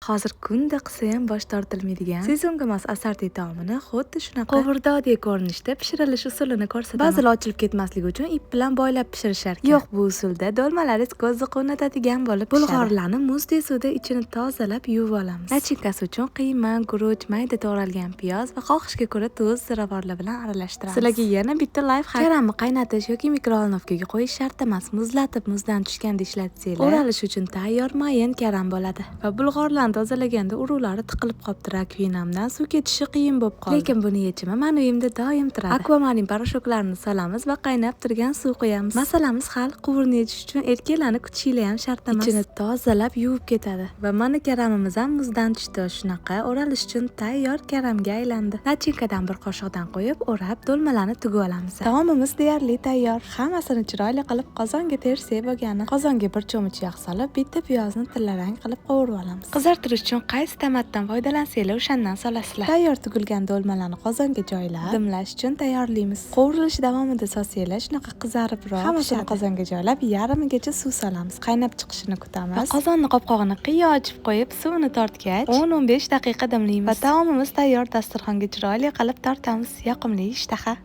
Hozir kunda qilsa ham bosh tortilmaydigan sezonga mos assorti taomini xuddi shunaqa qovurdodek ko'rinishda pishirilish usulini ko'rsataman. Ba'zilar ochilib ketmasligi uchun ip bilan boylab pishirishar ekan. Yo'q, bu usulda dolmalaringiz ko'zni quvnatadigan bo'lib pishadi. Bulg'orlarni muzdek suvda ichini tozalab yuvib olamiz. Nachinkasi uchun qiyma, guruch, mayda to'g'ralgan piyoz va xohishga ko'ra tuz, ziravorlar bilan aralashtiramiz. Sizlarga yana bitta layfhack. Karamni qaynatish yoki mikrovolnovkaga qo'yish shart emas. Muzlatib, muzdan tushganda ishlatsanglar, o'ralish uchun tayyor mayin karam bo'ladi. Va bulg'orlarni tozalaganda urug'lari tiqilib qolibdi. Rakvinamdan suv ketishi qiyin bo'lib qoldi. Lekin buni yechimi mani uyimda doim turadi. Akvamarin parashoklarini solamiz va qaynab turgan suv qo'yamiz. Masalamiz hal. Quvurni yechish uchun erkaklarni kutishinglar ham shart emas. Ichini tozalab yuvib ketadi. Va mana karamimiz ham muzdan tushdi. Shunaqa o'ralish uchun tayyor karamga aylandi. Nachinkadan bir qoshiqdan qo'yib, o'rab, do'lmalarni tugib olamiz. Taomimiz deyarli tayyor. Hammasini chiroyli qilib qozonga tersak bo'lgani. Qozonga bir cho'mich yog' solib, bitta piyozni tillarang qilib qovurib olamiz. Qizartirish uchun qaysi tomatdan foydalansanglar, o'shandan solasizlar. Tayyor tugilgan do'lmalarni qozonga joylab, dimlash uchun tayyorlaymiz. Qovurilish davomida sotsanglar, shunaqa qizaribroq hammasini qozonga joylab, yarimigacha suv solamiz. Qaynab chiqishini kutamiz. Va qozonni qopqog'ini qiyo ochib qo'yib, suvini tortgach, 10-15 daqiqa dimlaymiz. Va taomimiz tayyor. Dasturxonga chiroyli qilib tortamiz. Yoqimli ishtaha.